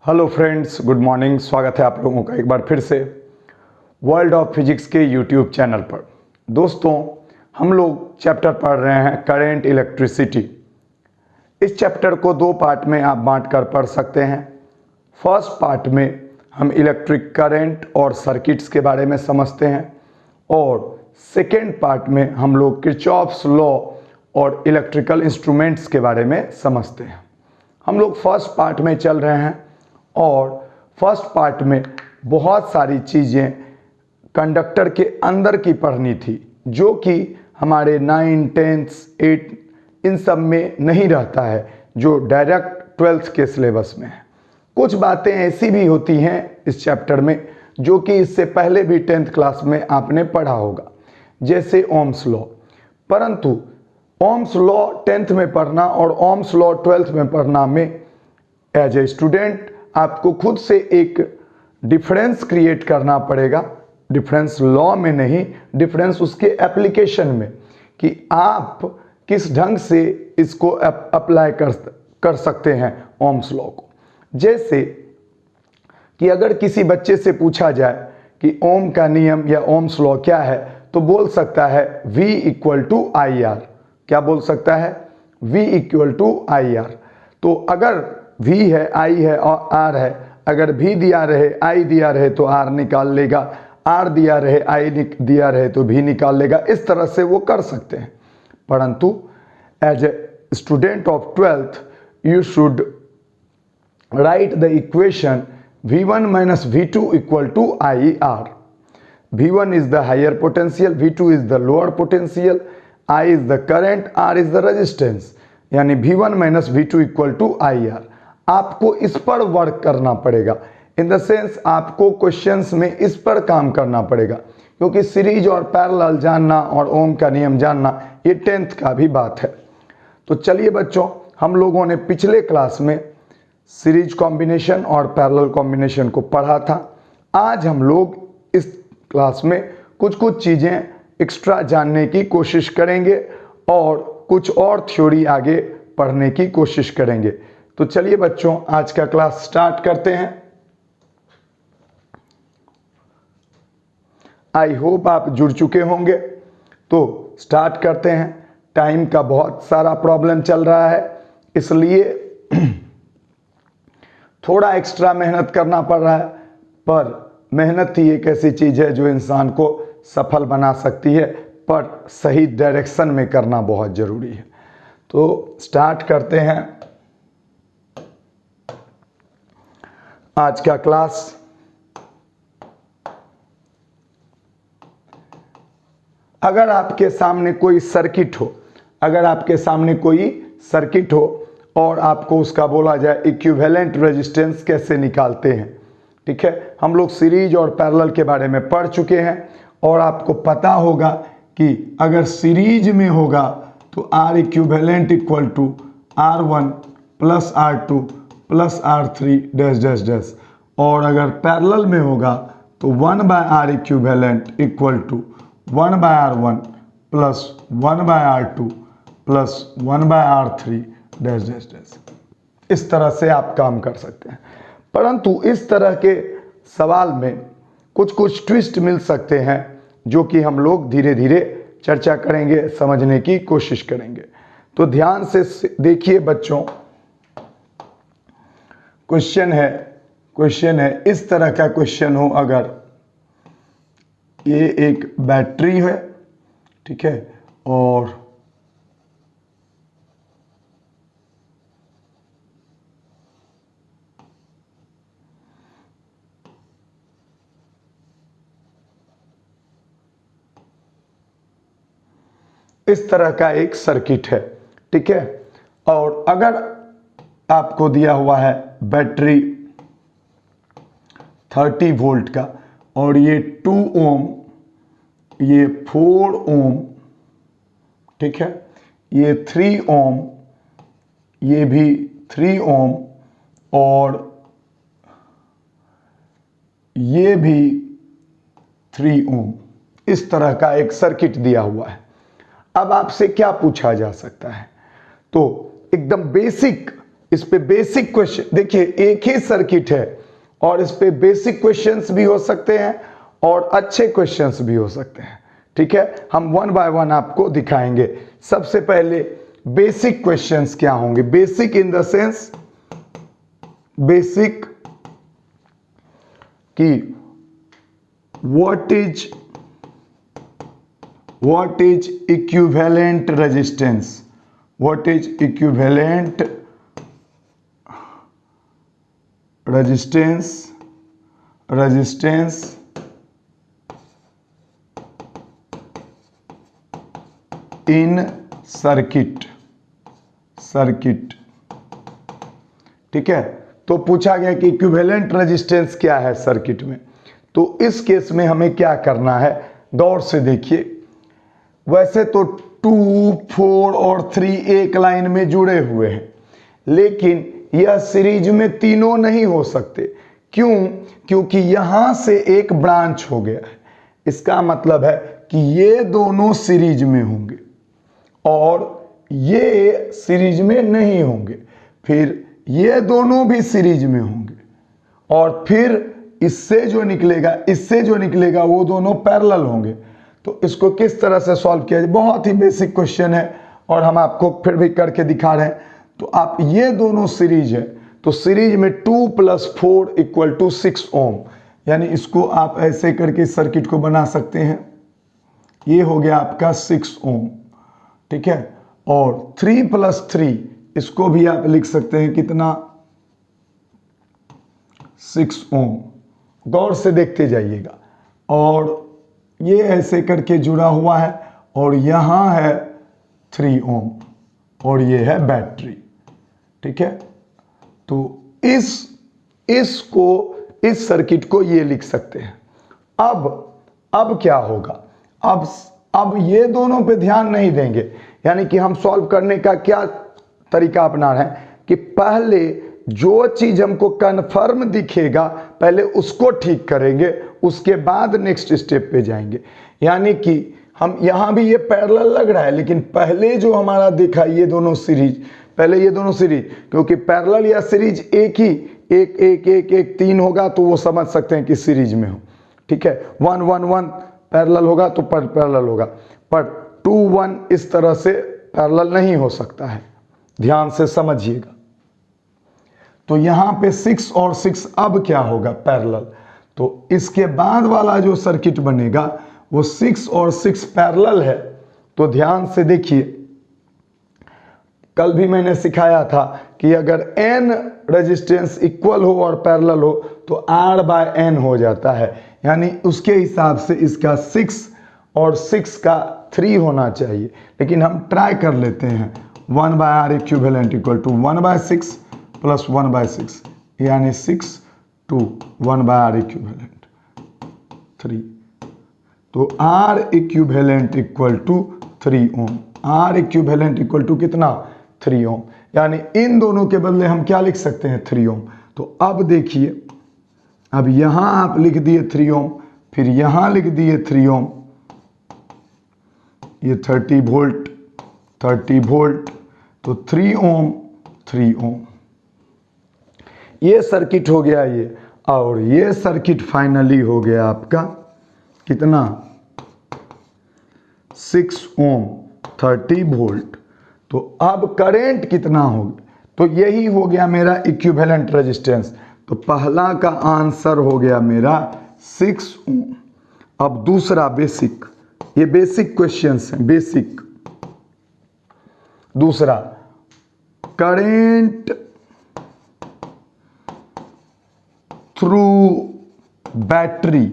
Hello friends, good morning. स्वागत है आप लोगों का एक बार फिर से वर्ल्ड ऑफ फिजिक्स के यूट्यूब चैनल पर। दोस्तों, हम लोग चैप्टर पढ़ रहे हैं करंट इलेक्ट्रिसिटी। इस चैप्टर को दो पार्ट में आप बांट कर पढ़ सकते हैं। फर्स्ट पार्ट में हम इलेक्ट्रिक करंट और सर्किट्स के बारे में समझते हैं और सेकेंड पार्ट में हम लोग किरचॉफ्स लॉ और इलेक्ट्रिकल इंस्ट्रूमेंट्स के बारे में समझते हैं। हम लोग फर्स्ट पार्ट में चल रहे हैं और फर्स्ट पार्ट में बहुत सारी चीज़ें कंडक्टर के अंदर की पढ़नी थी जो कि हमारे 9, 10, 8 इन सब में नहीं रहता है, जो डायरेक्ट 12th के सिलेबस में है। कुछ बातें ऐसी भी होती हैं इस चैप्टर में जो कि इससे पहले भी 10th क्लास में आपने पढ़ा होगा, जैसे ओम्स लॉ। परंतु ओम्स लॉ 10th में पढ़ना और ओम्स लॉ 12th में पढ़ना में एज ए स्टूडेंट आपको खुद से एक डिफरेंस क्रिएट करना पड़ेगा। डिफरेंस लॉ में नहीं, डिफरेंस उसके एप्लीकेशन में, कि आप किस ढंग से इसको अप्लाई कर सकते हैं ओम्स लॉ को। जैसे कि अगर किसी बच्चे से पूछा जाए कि ओम का नियम या ओम्स लॉ क्या है, तो बोल सकता है V = IR। क्या बोल सकता है? V = IR। तो अगर V है, I है और R है, अगर V दिया रहे, I दिया रहे तो R निकाल लेगा, R दिया रहे, I दिया रहे तो V निकाल लेगा। इस तरह से वो कर सकते हैं। परंतु as a student of 12th you should write the equation V1 - V2 = IR। V1 is the higher potential, V2 is the lower potential, I is the current, R is the resistance। यानी V1 - V2 = IR। आपको इस पर work करना पड़ेगा, in the sense आपको questions में इस पर काम करना पड़ेगा, क्योंकि सीरीज और पैरेलल जानना और ओम का नियम जानना ये 10th का भी बात है। तो चलिए बच्चों, हम लोगों ने पिछले क्लास में सीरीज कॉम्बिनेशन और पैरेलल कॉम्बिनेशन को पढ़ा था। आज हम लोग इस क्लास में कुछ चीज़ें एक्स्ट्रा जानने की कोशिश करेंगे और कुछ और थ्योरी आगे पढ़ने की कोशिश करेंगे। तो चलिए बच्चों, आज का क्लास स्टार्ट करते हैं। आई होप आप जुड़ चुके होंगे। तो स्टार्ट करते हैं। टाइम का बहुत सारा प्रॉब्लम चल रहा है, इसलिए थोड़ा एक्स्ट्रा मेहनत करना पड़ रहा है, पर मेहनत ही एक ऐसी चीज़ है जो इंसान को सफल बना सकती है, पर सही डायरेक्शन में करना बहुत ज़रूरी है। तो स्टार्ट करते हैं आज का क्लास। अगर आपके सामने कोई सर्किट हो, और आपको उसका बोला जाए इक्विवेलेंट रेजिस्टेंस कैसे निकालते हैं, ठीक है। हम लोग सीरीज और पैरेलल के बारे में पढ़ चुके हैं और आपको पता होगा कि अगर सीरीज में होगा तो R equivalent = R1 + R2 + R3 dash, और अगर पैरेलल में होगा तो 1/R equivalent = 1/R1 + 1/R2 + 1/R3 dash. इस तरह से आप काम कर सकते हैं। परंतु इस तरह के सवाल में कुछ ट्विस्ट मिल सकते हैं जो कि हम लोग धीरे धीरे चर्चा करेंगे, समझने की कोशिश करेंगे। तो ध्यान से देखिए बच्चों, क्वेश्चन है इस तरह का क्वेश्चन हो, अगर ये एक बैटरी है, ठीक है, और इस तरह का एक सर्किट है, ठीक है, और अगर आपको दिया हुआ है बैटरी 30 वोल्ट का, और ये 2 ओम, ये 4 ओम, ठीक है, ये 3 ओम, ये भी 3 ओम, और ये भी 3 ओम, इस तरह का एक सर्किट दिया हुआ है। अब आपसे क्या पूछा जा सकता है? तो एकदम बेसिक इस पे बेसिक क्वेश्चन, देखिए एक ही सर्किट है और इस पे बेसिक क्वेश्चंस भी हो सकते हैं और अच्छे क्वेश्चंस भी हो सकते हैं। ठीक है, हम वन बाय वन आपको दिखाएंगे। सबसे पहले बेसिक क्वेश्चंस क्या होंगे, basic in the sense basic कि what is equivalent resistance, what is equivalent resistance in circuit। ठीक है, तो पूछा गया कि इक्विवेलेंट रेजिस्टेंस क्या है सर्किट में। तो इस केस में हमें क्या करना है, गौर से देखिए। वैसे तो 2, 4 और 3 एक लाइन में जुड़े हुए हैं, लेकिन यह सीरीज में तीनों नहीं हो सकते। क्यों? क्योंकि यहां से एक ब्रांच हो गया है। इसका मतलब है कि ये दोनों सीरीज में होंगे और ये सीरीज में नहीं होंगे, फिर ये दोनों भी सीरीज में होंगे और फिर इससे जो निकलेगा वो दोनों पैरेलल होंगे। तो इसको किस तरह से सॉल्व किया जाए, बहुत ही बेसिक क्वेश्चन है और हम आपको फिर भी करके दिखा रहे हैं। तो आप ये दोनों सीरीज है, तो सीरीज में 2 + 4 = 6 ओम, यानी इसको आप ऐसे करके सर्किट को बना सकते हैं। ये हो गया आपका 6 ओम। ठीक है, और 3 + 3 इसको भी आप लिख सकते हैं कितना, 6 ओम। गौर से देखते जाइएगा, और ये ऐसे करके जुड़ा हुआ है और यहां है 3 ओम और ये है बैटरी। ठीक है, तो इस सर्किट को ये लिख सकते हैं। अब क्या होगा, अब ये दोनों पे ध्यान नहीं देंगे, यानी कि हम सॉल्व करने का क्या तरीका अपना रहे हैं कि पहले जो चीज हमको कन्फर्म दिखेगा पहले उसको ठीक करेंगे, उसके बाद नेक्स्ट स्टेप पे जाएंगे। यानी कि हम यहां भी ये पैरेलल लग रहा है, लेकिन पहले जो हमारा देखा ये दोनों सीरीज, क्योंकि पैरेलल या सीरीज एक ही एक 3 होगा तो वो समझ सकते हैं कि सीरीज में हो। ठीक है, 1 1 1 पैरेलल होगा तो पैरेलल होगा, पर 2 1 इस तरह से पैरेलल नहीं हो सकता है, ध्यान से समझिएगा। तो यहां पे 6 और 6 अब क्या होगा, पैरेलल। तो इसके बाद वाला जो सर्किट बनेगा वो 6 और 6 पैरेलल है। तो ध्यान से देखिए, कल भी मैंने सिखाया था कि अगर n रेजिस्टेंस इक्वल हो और पैरेलल हो तो R/n हो जाता है, यानी उसके हिसाब से इसका 6 और 6 का 3 होना चाहिए। लेकिन हम ट्राई कर लेते हैं, 1/R इक्विवेलेंट = 1/6 + 1/6, यानी 6 to 1/R इक्विवेलेंट 3। तो R इक्विवेलेंट = 3 ओम, R इक्विवेलेंट = कितना, 3 ओम। यानी इन दोनों के बदले हम क्या लिख सकते हैं, 3 ओम। तो अब देखिए, अब यहां आप लिख दिए 3 ओम, फिर यहां लिख दिए 3 ओम, ये 30 वोल्ट, तो 3 ओम 3 ओम। ये सर्किट हो गया ये, और ये सर्किट फाइनली हो गया आपका कितना, 6 ओम 30 वोल्ट। तो अब करंट कितना होगा, तो यही हो गया मेरा इक्विवेलेंट रेजिस्टेंस। तो पहला का आंसर हो गया मेरा 6 ओम। अब दूसरा बेसिक, ये बेसिक क्वेश्चंस हैं, बेसिक। दूसरा, करंट थ्रू बैटरी।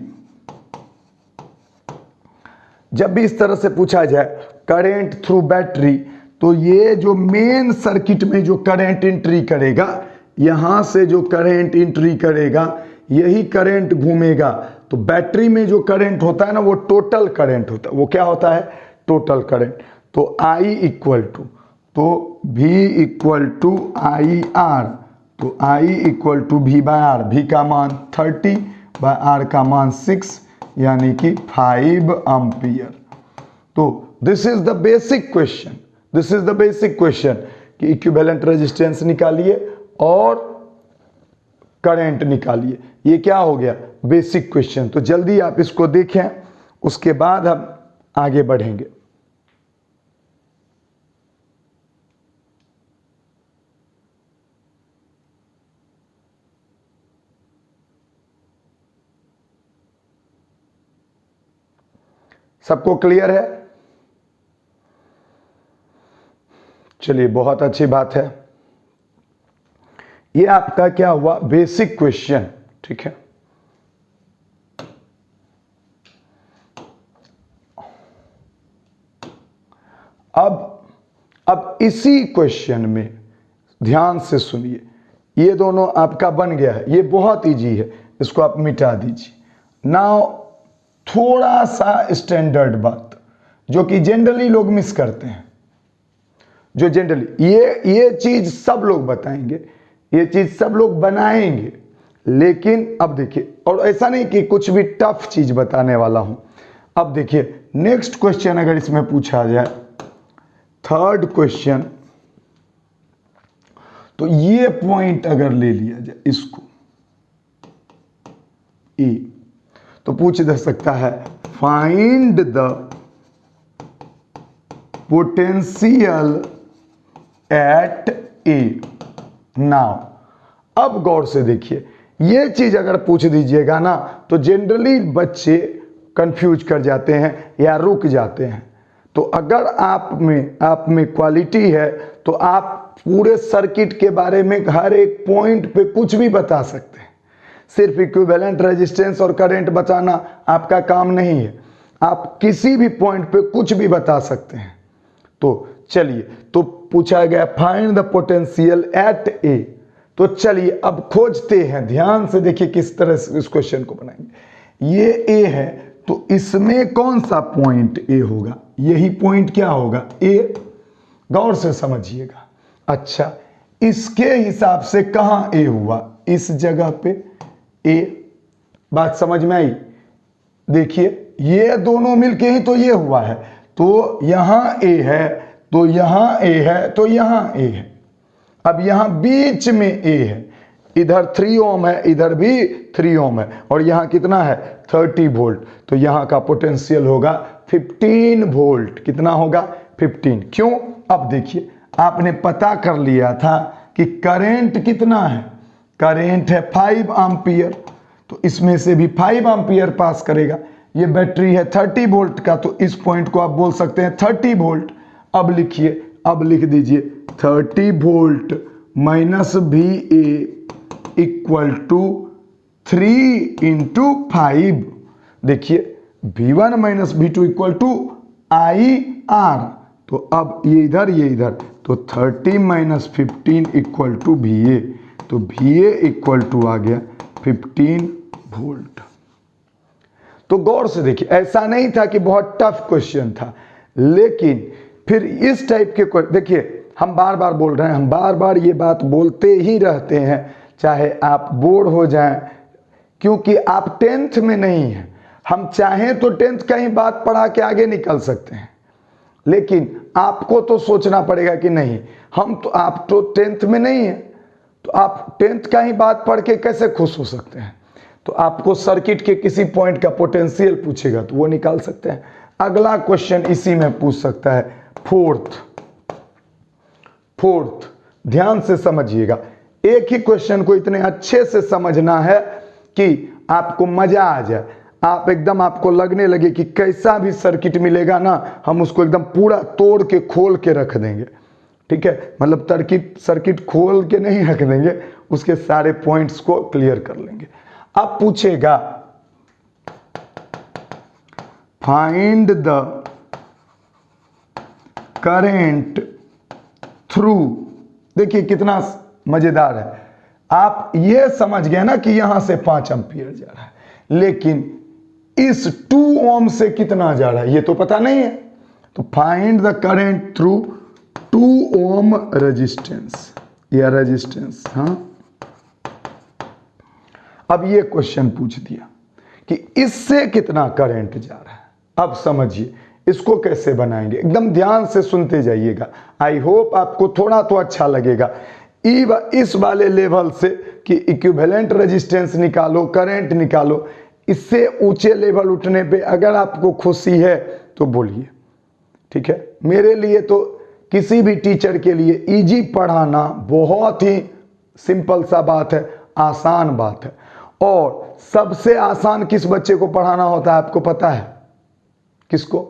जब भी इस तरह से पूछा जाए करंट थ्रू बैटरी, तो ये जो मेन सर्किट में जो करंट एंट्री करेगा, यहां से जो करंट एंट्री करेगा यही करंट घूमेगा। तो बैटरी में जो करंट होता है ना, वो टोटल करंट होता है। वो क्या होता है, टोटल करंट। तो I इक्वल टू, तो V = IR, तो I = V/R, V का मान 30 / R का मान 6, यानी कि 5 एम्पियर। तो this is the basic question, कि इक्विवेलेंट रेजिस्टेंस निकालिए और करंट निकालिए। ये क्या हो गया, बेसिक क्वेश्चन। तो जल्दी आप इसको देखें, उसके बाद हम आगे बढ़ेंगे। सबको क्लियर है? चलिए, बहुत अच्छी बात है। ये आपका क्या हुआ, बेसिक क्वेश्चन, ठीक है। अब इसी क्वेश्चन में ध्यान से सुनिए, ये दोनों आपका बन गया है, ये बहुत इजी है, इसको आप मिटा दीजिए। नाउ थोड़ा सा स्टैंडर्ड बात जो कि जनरली लोग मिस करते हैं, जो जनरली ये चीज सब लोग बताएंगे, ये चीज सब लोग बनाएंगे, लेकिन अब देखिए, और ऐसा नहीं कि कुछ भी टफ चीज बताने वाला हूं। अब देखिए नेक्स्ट क्वेश्चन अगर इसमें पूछा जाए, थर्ड क्वेश्चन, तो ये पॉइंट अगर ले लिया जाए इसको ए, तो पूछ दे सकता है find the potential at A. Now अब गौर से देखिए, ये चीज अगर पूछ दीजिएगा ना तो जनरली बच्चे कंफ्यूज कर जाते हैं या रुक जाते हैं। तो अगर आप में क्वालिटी है तो आप पूरे सर्किट के बारे में हर एक पॉइंट पे कुछ भी बता सकते हैं। सिर्फ इक्विवेलेंट रेजिस्टेंस और करंट बचाना आपका काम नहीं है, आप किसी भी पॉइंट पे कुछ भी बता सकते हैं। तो चलिए, तो पूछा गया फाइंड द पोटेंशियल एट ए। तो चलिए अब खोजते हैं, ध्यान से देखिए किस तरह से इस क्वेश्चन को बनाएंगे। ये ए है, तो इसमें कौन सा पॉइंट ए होगा, यही पॉइंट क्या होगा, ए। गौर से समझिएगा। अच्छा, इसके हिसाब से कहां ए हुआ, इस जगह पे ए। बात समझ में आई? देखिए ये दोनों मिलके ही तो ये हुआ है, तो यहां ए है, तो यहां ए है, तो यहां ए है। अब यहां बीच में ए है, इधर 3 ओम है, इधर भी 3 ओम है, और यहां कितना है 30 वोल्ट। तो यहां का पोटेंशियल होगा 15 वोल्ट। कितना होगा 15। क्यों? अब देखिए, आपने पता कर लिया था कि करंट कितना है, करंट है 5 एम्पियर, तो इसमें से भी 5 एम्पियर पास करेगा। ये बैटरी है 30 वोल्ट का, तो इस पॉइंट को आप बोल सकते हैं 30 वोल्ट। अब लिखिए, अब लिख दीजिए 30 volt minus V A equal to 3 into 5। देखिए V1 minus V2 equal to IR। तो अब ये इधर, तो 30 माइनस 15 इक्वल टू VA। तो VA इक्वल टू आ गया 15 वोल्ट। तो गौर से देखिए, ऐसा नहीं था कि बहुत टफ क्वेश्चन था, लेकिन फिर इस टाइप के देखिए, हम बार बार बोल रहे हैं, हम बार बार ये बात बोलते ही रहते हैं, चाहे आप बोर हो जाएं, क्योंकि आप 10th में नहीं हैं। हम चाहें तो 10th का ही बात पढ़ा के आगे निकल सकते हैं, लेकिन आपको तो सोचना पड़ेगा कि नहीं, आप तो 10th में नहीं है, तो आप 10th का ही बात पढ़ के कैसे खुश हो सकते हैं। तो आपको सर्किट के किसी पॉइंट का पोटेंशियल पूछेगा तो वो निकाल सकते हैं। अगला क्वेश्चन इसी में पूछ सकता है, फोर्थ। ध्यान से समझिएगा, एक ही क्वेश्चन को इतने अच्छे से समझना है कि आपको मजा आ जाए, आप एकदम, आपको लगने लगे कि कैसा भी सर्किट मिलेगा ना, हम उसको एकदम पूरा तोड़ के खोल के रख देंगे। ठीक है, मतलब सर्किट खोल के नहीं रख देंगे, उसके सारे पॉइंट्स को क्लियर कर लेंगे। अब पूछेगा फाइंड द करंट थ्रू। देखिए कितना मजेदार है, आप ये समझ गए ना कि यहां से 5 एम्पियर जा रहा है, लेकिन इस 2 ओम से कितना जा रहा है ये तो पता नहीं है। तो find the current through 2 ohm resistance या रेजिस्टेंस। हाँ, अब ये क्वेश्चन पूछ दिया कि इससे कितना करंट जा रहा है। अब समझिए, इसको कैसे बनाएंगे, एकदम ध्यान से सुनते जाइएगा। आई होप आपको थोड़ा तो अच्छा लगेगा। इस वाले लेवल से कि इक्विवेलेंट रेजिस्टेंस निकालो, करंट निकालो, इससे ऊंचे लेवल उठने पे अगर आपको खुशी है तो बोलिए, ठीक है। मेरे लिए तो किसी भी टीचर के लिए इजी पढ़ाना बहुत ही सिंपल सा बात है, आसान बात है। और सबसे आसान किस बच्चे को पढ़ाना होता है आपको पता है? किसको?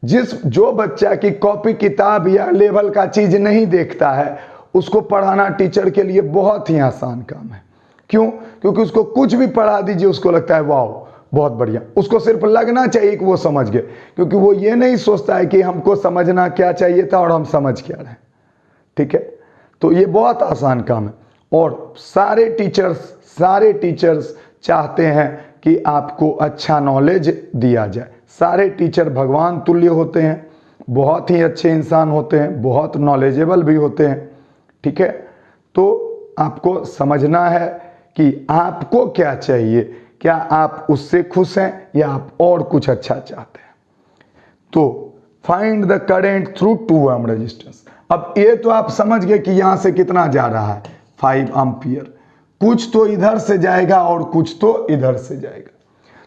जो बच्चा की कॉपी किताब या लेवल का चीज नहीं देखता है, उसको पढ़ाना टीचर के लिए बहुत ही आसान काम है। क्यों? क्योंकि उसको कुछ भी पढ़ा दीजिए उसको लगता है वाह बहुत बढ़िया। उसको सिर्फ लगना चाहिए कि वो समझ गए, क्योंकि वो ये नहीं सोचता है कि हमको समझना क्या चाहिए था और हम समझ क्या रहे। ठीक है, तो ये बहुत आसान काम है। और सारे टीचर्स चाहते हैं कि आपको अच्छा नॉलेज दिया जाए। सारे टीचर भगवान तुल्य होते हैं, बहुत ही अच्छे इंसान होते हैं, बहुत नॉलेजेबल भी होते हैं। ठीक है, तो आपको समझना है कि आपको क्या चाहिए, क्या आप उससे खुश हैं या आप और कुछ अच्छा चाहते हैं। तो find the current through 2 ohm resistance. अब ये तो आप समझ गए कि यहां से कितना जा रहा है, 5 एम्पियर। कुछ तो इधर से जाएगा और कुछ तो इधर से जाएगा।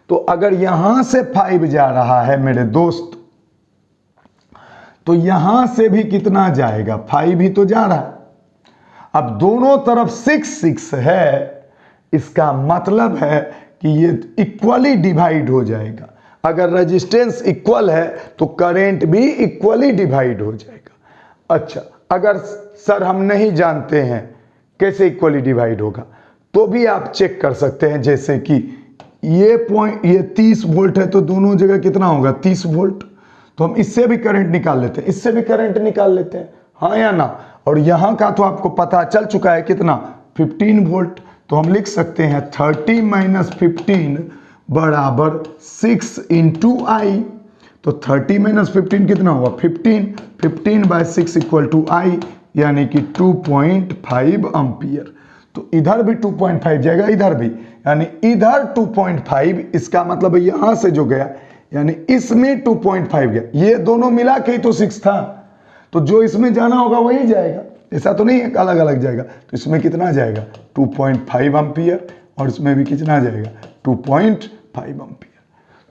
तो अगर यहां से 5 जा रहा है मेरे दोस्त, तो यहां से भी कितना जाएगा, 5 ही तो जा रहा है। अब दोनों तरफ 6 है, इसका मतलब है कि ये इक्वली डिवाइड हो जाएगा। अगर रेजिस्टेंस इक्वल है तो करंट भी इक्वली डिवाइड हो जाएगा। अच्छा, अगर सर हम नहीं जानते हैं कैसे इक्वली डिवाइड होगा, तो भी आप चेक कर सकते हैं। जैसे कि ये 30 वोल्ट है, तो दोनों जगह कितना होगा, 30 वोल्ट। तो हम इससे भी करंट निकाल लेते हैं, इससे भी करंट निकाल लेते हैं, हाँ या ना। और यहां का तो आपको पता चल चुका है कितना, 15 वोल्ट। तो हम लिख सकते हैं 30 - 15 बराबर 6 × I। तो 30 - 15 कितना हुआ, 15/6 = I, यानी कि 2.5 एम्पियर। तो इधर भी 2.5 जाएगा, इधर भी, यानी इधर 2.5। इसका मतलब यहां से जो गया, यानी इसमें 2.5 गया। ये दोनों मिला के ही तो 6 था, तो जो इसमें जाना होगा वही जाएगा। ऐसा तो नहीं है अलग अलग जाएगा। तो इसमें कितना जाएगा, 2.5 एम्पियर, और इसमें भी कितना जाएगा, 2.5 एम्पियर।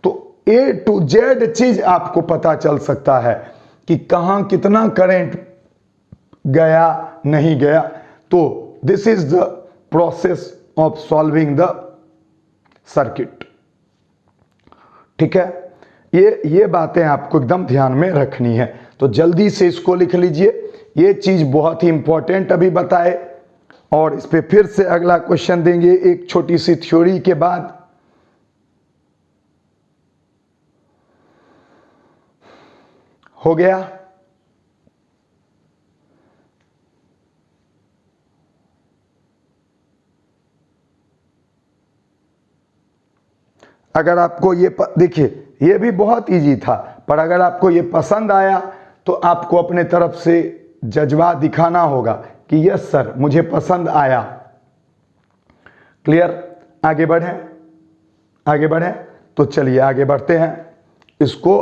तो A to Z चीज आपको पता चल सकता है कि कहां कितना करंट गया, नहीं गया। तो this is the process of solving the circuit. ठीक है, ये बातें आपको एकदम ध्यान में रखनी है। तो जल्दी से इसको लिख लीजिए, ये चीज बहुत ही इंपॉर्टेंट अभी बताए। और इस पे फिर से अगला क्वेश्चन देंगे एक छोटी सी थ्योरी के बाद। हो गया? अगर आपको ये देखिए, ये भी बहुत इजी था, पर अगर आपको ये पसंद आया तो आपको अपने तरफ से जज्बा दिखाना होगा कि यस सर मुझे पसंद आया। क्लियर? आगे बढ़ें। तो चलिए आगे बढ़ते हैं। इसको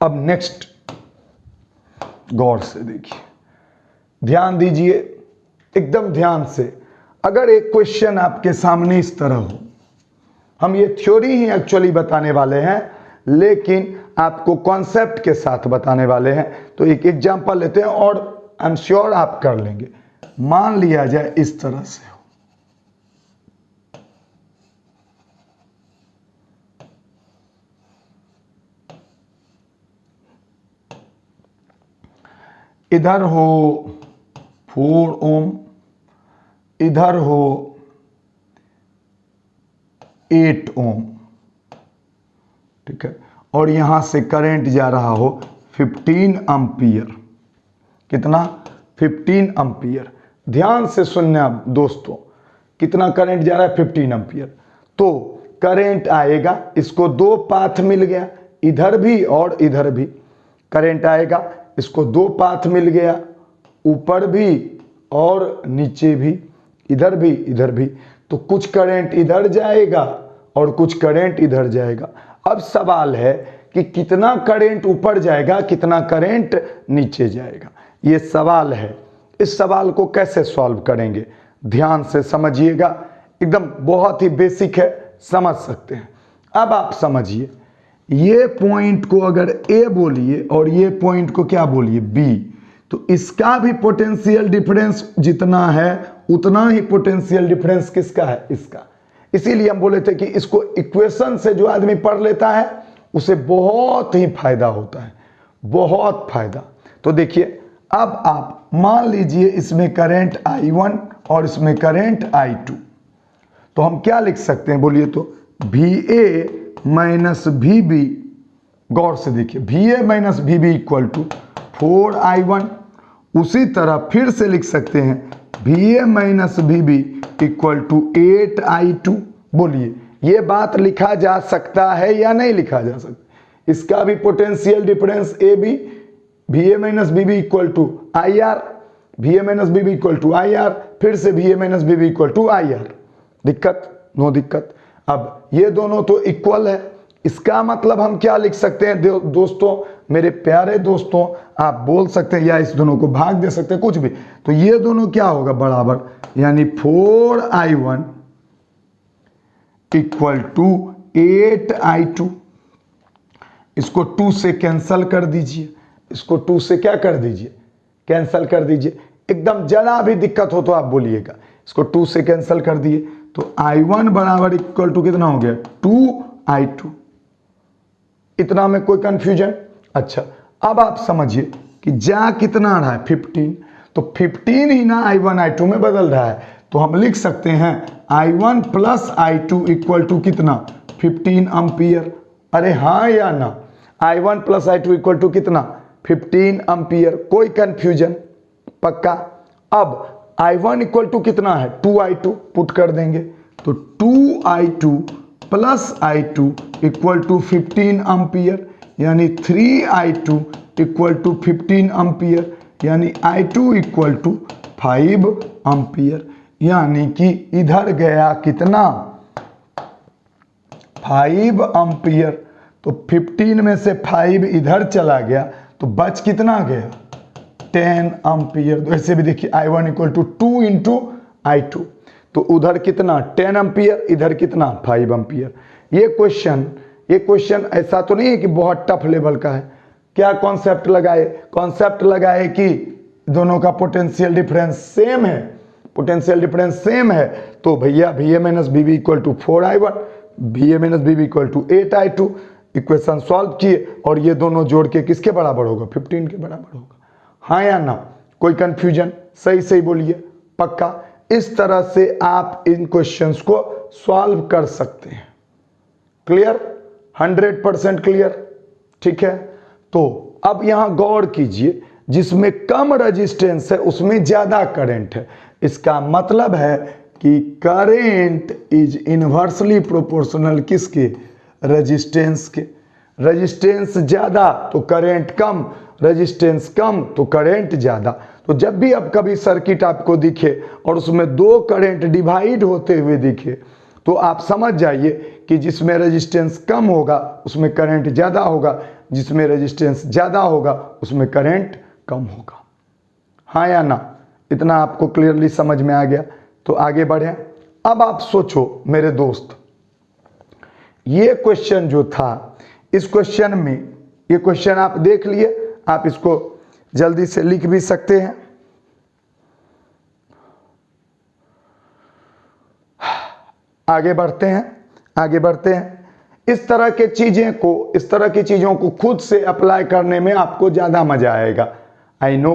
अब नेक्स्ट गौर से देखिए, ध्यान दीजिए एकदम ध्यान से। अगर एक क्वेश्चन आपके सामने इस तरह हो, हम ये थ्योरी ही एक्चुअली बताने वाले हैं, लेकिन आपको कॉन्सेप्ट के साथ बताने वाले हैं। तो एक एग्जांपल लेते हैं और आई एम श्योर आप कर लेंगे। मान लिया जाए इस तरह से हो, इधर हो 4 ओम, इधर हो 8 ओम। ठीक है, और यहां से करंट जा रहा हो 15 एम्पियर। कितना? 15 एम्पियर। ध्यान से सुनना दोस्तों, कितना करंट जा रहा है, 15 एम्पियर। तो करंट आएगा, इसको 2 पाथ मिल गया, इधर भी और इधर भी करंट आएगा। इसको 2 पाथ मिल गया, ऊपर भी और नीचे भी, इधर भी इधर भी। तो कुछ करंट इधर जाएगा और कुछ करंट इधर जाएगा। अब सवाल है कि कितना करंट ऊपर जाएगा, कितना करंट नीचे जाएगा, ये सवाल है। इस सवाल को कैसे सॉल्व करेंगे, ध्यान से समझिएगा, एकदम बहुत ही बेसिक है, समझ सकते हैं। अब आप समझिए, ये पॉइंट को अगर ए बोलिए और ये पॉइंट को क्या बोलिए बी, तो इसका भी पोटेंशियल डिफरेंस जितना है उतना ही पोटेंशियल डिफरेंस किसका है, इसका। इसीलिए हम बोले थे कि इसको इक्वेशन से जो आदमी पढ़ लेता है उसे बहुत ही फायदा होता है, बहुत फायदा। तो देखिए, अब आप मान लीजिए इसमें करंट I1 और इसमें करंट I2, तो हम क्या लिख सकते हैं बोलिए तो, VA माइनस VB, गौर से देखिए, VA minus VB equal to 4I1। उसी तरह फिर से लिख सकते हैं VA minus VB equal to 8I2। बोलिए, ये बात लिखा जा सकता है या नहीं लिखा जा सकता? इसका भी potential difference AB, VA minus VB equal to IR, VA minus VB equal to IR, फिर से VA minus VB equal to IR। दिक्कत? नो दिक्कत। अब ये दोनों तो इक्वल है, इसका मतलब हम क्या लिख सकते हैं दोस्तों, मेरे प्यारे दोस्तों, आप बोल सकते हैं या इस दोनों को भाग दे सकते हैं, कुछ भी। तो ये दोनों क्या होगा बराबर, यानी 4I1 इक्वल टू 8I2। इसको 2 से कैंसल कर दीजिए, इसको 2 से क्या कर दीजिए, कैंसल कर दीजिए। एकदम जरा भी दिक्कत हो तो आप बोलिएगा। इसको 2 से कैंसल कर दिए तो I1 बराबर इक्वल टू कितना हो गया, 2I2। इतना में कोई कंफ्यूजन? अच्छा, अब आप समझिए कि जा कितना रहा है, 15। तो 15 ही ना I1 I2 में बदल रहा है, तो हम लिख सकते हैं I1 plus I2 equal to कितना, 15 एम्पियर। अरे हाँ या ना, I1 plus I2 equal to कितना, 15 एम्पियर। कोई कंफ्यूजन? पक्का। अब I1 इक्वल टू कितना है, 2I2, पुट कर देंगे तो 2I2 plus I2 equal to 15 ampere, यानी 3I2 इक्वल टू 15 एम्पियर, यानी I2 इक्वल टू 5 एम्पियर। यानी कि इधर गया कितना, 5 एम्पियर। तो 15 में से 5 इधर चला गया तो बच कितना गया, 10 एम्पियर। तो ऐसे भी देखिए I1 equal to 2 into I2, तो उधर कितना 10 एम्पियर, इधर कितना 5 एम्पियर। ये क्वेश्चन ऐसा तो नहीं है कि बहुत टफ लेवल का है। क्या कॉन्सेप्ट लगाए, कॉन्सेप्ट लगाए कि दोनों का पोटेंशियल डिफरेंस सेम है, पोटेंशियल डिफरेंस सेम है, तो भैया VA minus VB equal to 4I1, VA minus VB equal to 8I2। Equation solve किए और ये दोनों जोड़ के किसके बराबर होगा, 15 के बराबर होगा। हाँ या ना, कोई कंफ्यूजन? सही सही बोलिए, पक्का। इस तरह से आप इन क्वेश्चंस को सॉल्व कर सकते हैं। क्लियर? 100% क्लियर? ठीक है। तो अब यहां गौर कीजिए, जिसमें कम रेजिस्टेंस है उसमें ज्यादा करंट है। इसका मतलब है कि करंट इज इनवर्सली प्रोपोर्शनल किसके, रेजिस्टेंस के। रेजिस्टेंस ज्यादा तो करंट कम, रेजिस्टेंस कम तो करंट ज्यादा। तो जब भी अब कभी सर्किट आपको दिखे और उसमें दो करंट डिवाइड होते हुए दिखे, तो आप समझ जाइए कि जिसमें रेजिस्टेंस कम होगा उसमें करंट ज़्यादा होगा, जिसमें रेजिस्टेंस ज़्यादा होगा उसमें करंट कम होगा। हाँ या ना? इतना आपको क्लियरली समझ में आ गया? तो आगे बढ़ें। अब आप सोचो मेरे दोस्त, ये क्वेश्चन जो था, इस क्वेश्चन में, ये क्वेश्चन आप देख लिए, आप इसको जल्दी से लिख भी सकते हैं। आगे बढ़ते हैं। इस तरह की चीज़ों को खुद से अप्लाई करने में आपको ज़्यादा मज़ा आएगा। आई नो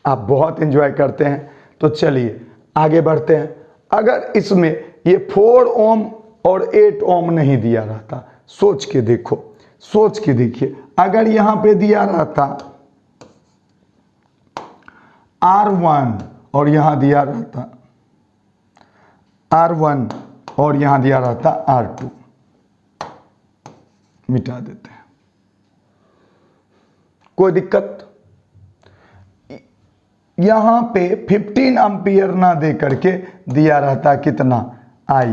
आप बहुत एंजॉय करते हैं। तो चलिए आगे बढ़ते हैं। अगर इसमें ये 4 ओम और 8 ओम नहीं दिया रहता, सोच के देखिए, अगर यहां पे दिया रहता R1 और यहां दिया रहता R1 और यहां दिया रहता R2, मिटा देते हैं, कोई दिक्कत? यहां पे 15 एम्पियर ना दे करके दिया रहता कितना, I,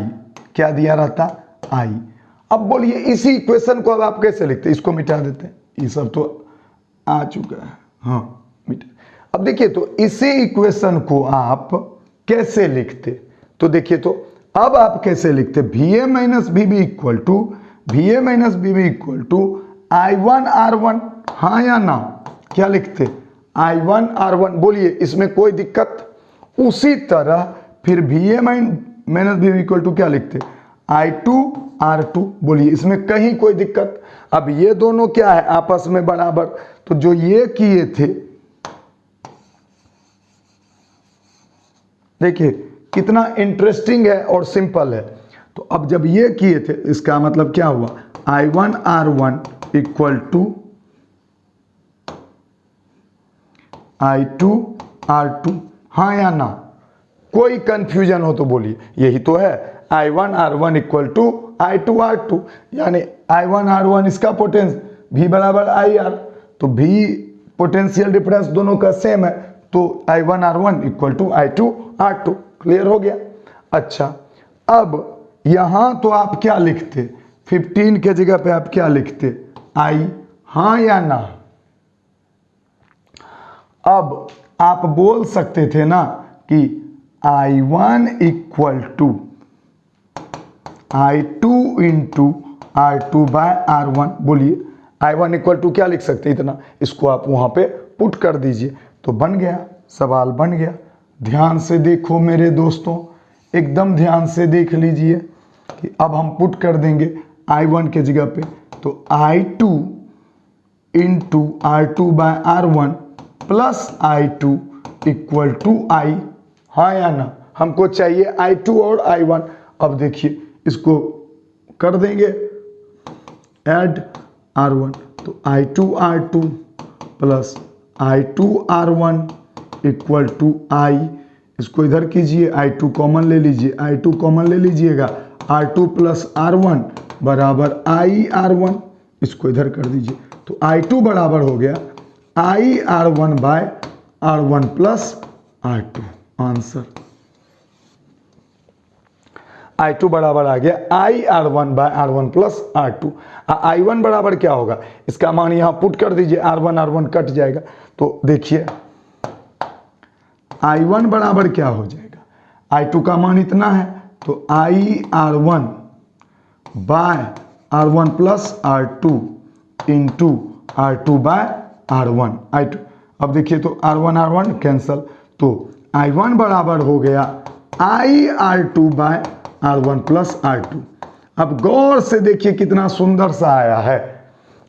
क्या दिया रहता, I। अब बोलिए इसी इक्वेशन को अब आप कैसे लिखते हैं? इसको मिटा देते हैं, ये सब तो आ चुका है, हाँ मिटा। अब देखिए तो इसी इक्वेशन को आप कैसे लिखते? तो देखिए तो अब आप कैसे लिखते? VA minus BB equal to VA minus BB equal to I1 R1, हाँ या ना? क्या लिखते? I1 R1। बोलिए इसमें कोई दिक्कत? उसी तरह फिर VA minus BB equal to क्या लिखते? I2 R2। बोलिए इसमें कहीं कोई दिक्कत? अब ये दोनों क्या है? आपस में बराबर। तो जो ये किए थे, देखिए कितना इंटरेस्टिंग है और सिंपल है। तो अब जब ये किए थे, इसका मतलब क्या हुआ? I1 R1 equal to I2 R2, हाँ या ना? कोई कंफ्यूजन हो तो बोलिए, यही तो है। I1 R1 equal to I2 R2, यानी I1 R1 इसका पोटेंस V बराबर IR, तो V पोटेंशियल डिफरेंस दोनों का सेम है, तो I1 R1 equal to I2 R2। Clear हो गया? अच्छा, अब यहां तो आप क्या लिखते? 15 के जगह पे आप क्या लिखते? I, हाँ या ना? अब आप बोल सकते थे ना कि I1 equal to I2 into R2 by R1। बोलिए I1 इक्वल टू क्या लिख सकते? इतना, इसको आप वहां पे पुट कर दीजिए तो बन गया, सवाल बन गया। ध्यान से देखो मेरे दोस्तों, एकदम ध्यान से देख लीजिए कि अब हम पुट कर देंगे I1 के जगह पे, तो I2 into R2 by R1 plus I2 equal to I, हाँ या ना? हमको चाहिए I2 और I1। अब देखिए इसको कर देंगे ऐड R1, तो I2 R2 plus I2 R1 equal to I, इसको इधर कीजिए, I2 कॉमन ले लीजिए, I2 कॉमन ले लीजिएगा, R2 प्लस R1 बराबर I R1, इसको इधर कर दीजिए, तो I2 बराबर हो गया I R1 by R1 plus R2। Answer I2 बराबर आ गया I R1 by R1 plus R2। I1 बराबर क्या होगा? इसका मान यहां पुट कर दीजिए, R1 R1 कट जाएगा, तो देखिए I1 बराबर क्या हो जाएगा? I2 का मान इतना है, तो I R1 by R1 plus R2 into R2 by R1 I2। अब देखिए तो R1 R1 कैंसल, तो I1 बराबर हो गया I R2 by R1 plus R2। अब गौर से देखिए कितना सुंदर सा आया है,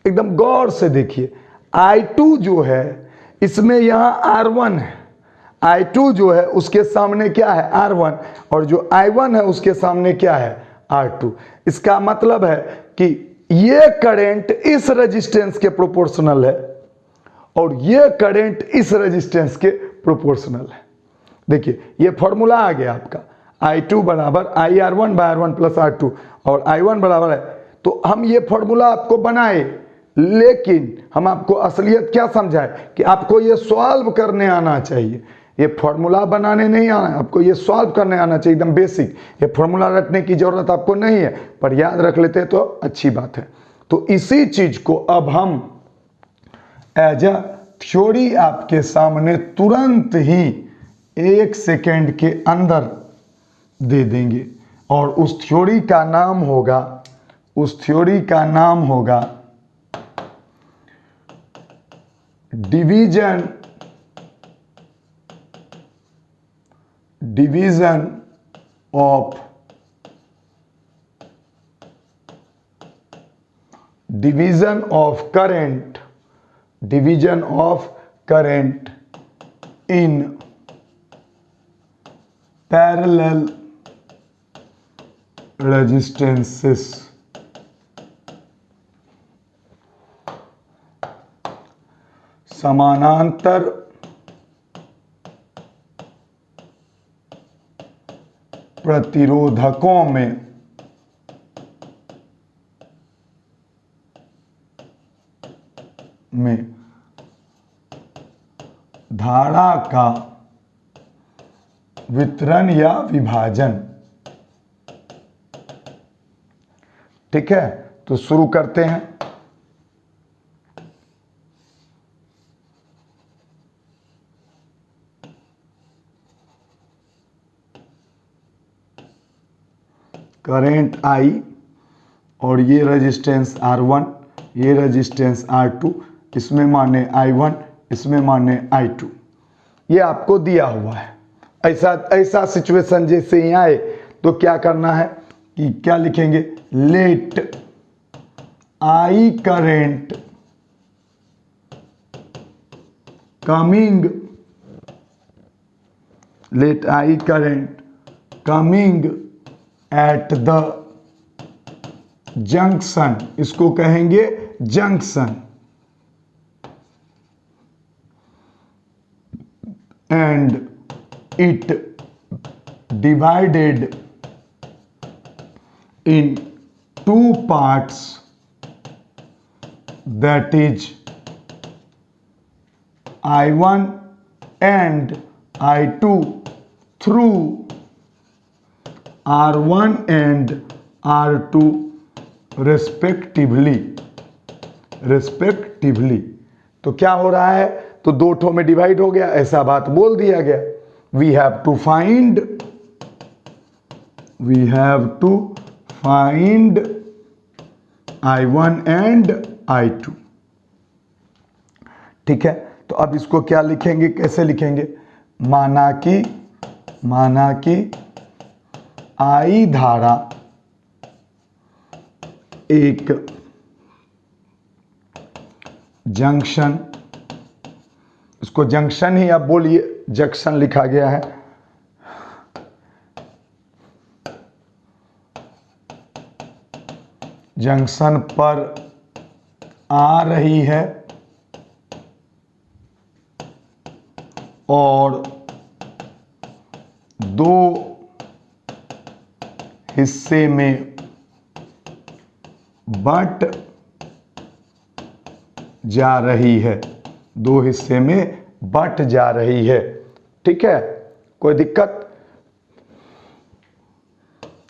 एकदम गौर से देखिए। I2 जो है इसमें यहां R1 है, I2 जो है उसके सामने क्या है? R1, और जो I1 है उसके सामने क्या है? R2। इसका मतलब है कि ये करंट इस रेजिस्टेंस के प्रोपोर्शनल है और ये करंट इस रेजिस्टेंस के प्रोपोर्शनल है। देखिए ये फॉर्मूला आ गया आपका, I2 बराबर I R1 by R1 plus R2 और I1 बराबर है। तो हम ये फॉर्मूला आपको बनाए, लेकिन हम आपको असलियत क्या समझाए कि आपको ये सॉल्व करने आना चाहिए, ये फॉर्मूला बनाने नहीं आना, आपको ये सॉल्व करने आना चाहिए, एकदम बेसिक। ये फॉर्मूला रटने की जरूरत आपको नहीं है, पर याद रख लेते तो अच्छी बात है। तो इसी चीज को अब हम एज अ थ्योरी आपके सामने तुरंत ही 1 सेकेंड के अंदर दे देंगे, और उस थ्योरी का नाम होगा, उस थ्योरी का नाम होगा division of current in parallel resistances. समानांतर प्रतिरोधकों में धारा का वितरण या विभाजन। ठीक है, तो शुरू करते हैं। करंट I और ये रेजिस्टेंस R1, ये रेजिस्टेंस R2, इसमें माने I1, इसमें माने I2। ये आपको दिया हुआ है। ऐसा सिचुएशन जैसे ही आए तो क्या करना है कि क्या लिखेंगे, let I current coming, let I current coming at the junction, इसको कहेंगे junction, and it divided in two parts, that is I1 and I2 through R1 and R2 respectively। तो क्या हो रहा है, तो दो ठो में डिवाइड हो गया, ऐसा बात बोल दिया गया। We have to find I1 and I2। ठीक है, तो अब इसको क्या लिखेंगे, कैसे लिखेंगे, माना कि I धारा एक जंक्शन, इसको जंक्शन ही आप बोलिए, जंक्शन लिखा गया है, जंक्शन पर आ रही है और दो हिस्से में बट जा रही है, दो हिस्से में बट जा रही है। ठीक है, कोई दिक्कत,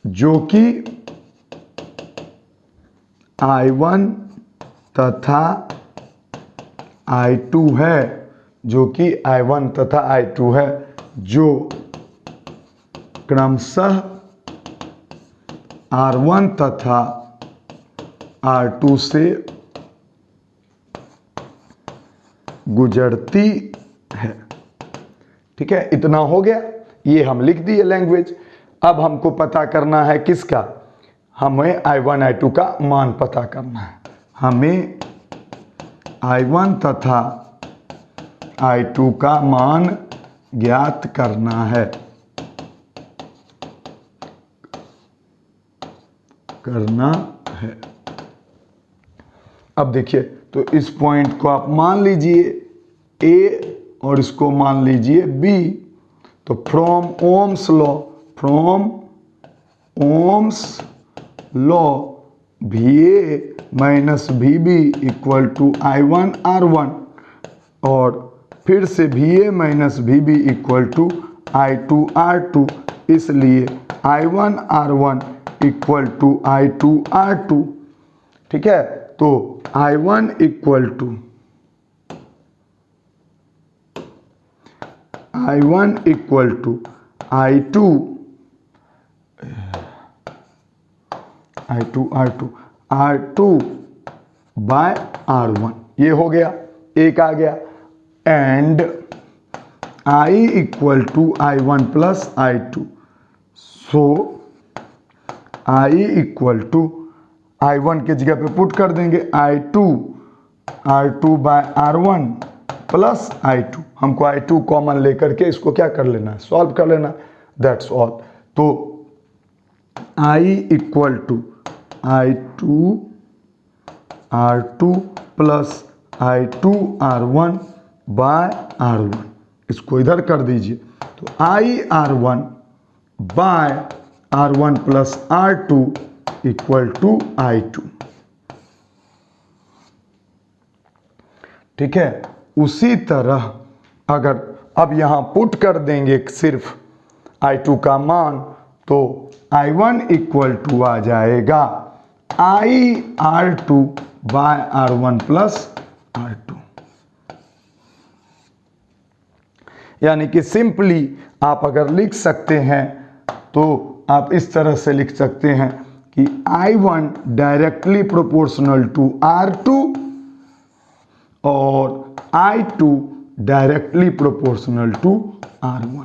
जो कि I1 तथा I2 है, जो कि I1 तथा I2 है, जो क्रमशः R1 तथा R2 से गुजरती है। ठीक है, इतना हो गया, ये हम लिख दिए लैंग्वेज। अब हमको पता करना है किसका, हमें I1 I2 का मान पता करना है, हमें I1 तथा I2 का मान ज्ञात करना है, अब देखिए, तो इस पॉइंट को आप मान लीजिए A और इसको मान लीजिए B। तो from Ohm's law VA minus VB equal to I1 R1, और फिर से VA minus VB equal to I2 R2, इसलिए I1 R1 equal to I2 R2। ठीक है, तो I1 equal to I2 R2 by R1, ये हो गया, एक आ गया, and I equal to I1 plus I2। So I equal to I1 के जगह पे पुट कर देंगे R2 by R1 plus I2। हमको I2 कॉमन लेकर के इसको क्या कर लेना है, सॉल्व कर लेना, दैट्स ऑल। तो I equal to I2 R2 plus I2 R1 by R1, इसको इधर कर दीजिए, तो I R1 by R1 plus R2 equal to I2। ठीक है, उसी तरह अगर अब यहां पुट कर देंगे सिर्फ I2 का मान, तो I1 इक्वल टू आ जाएगा IR2 bye R1 plus R2। यानी कि सिंपली आप अगर लिख सकते हैं तो आप इस तरह से लिख सकते हैं कि I1 directly proportional to R2 और I2 directly proportional to R1।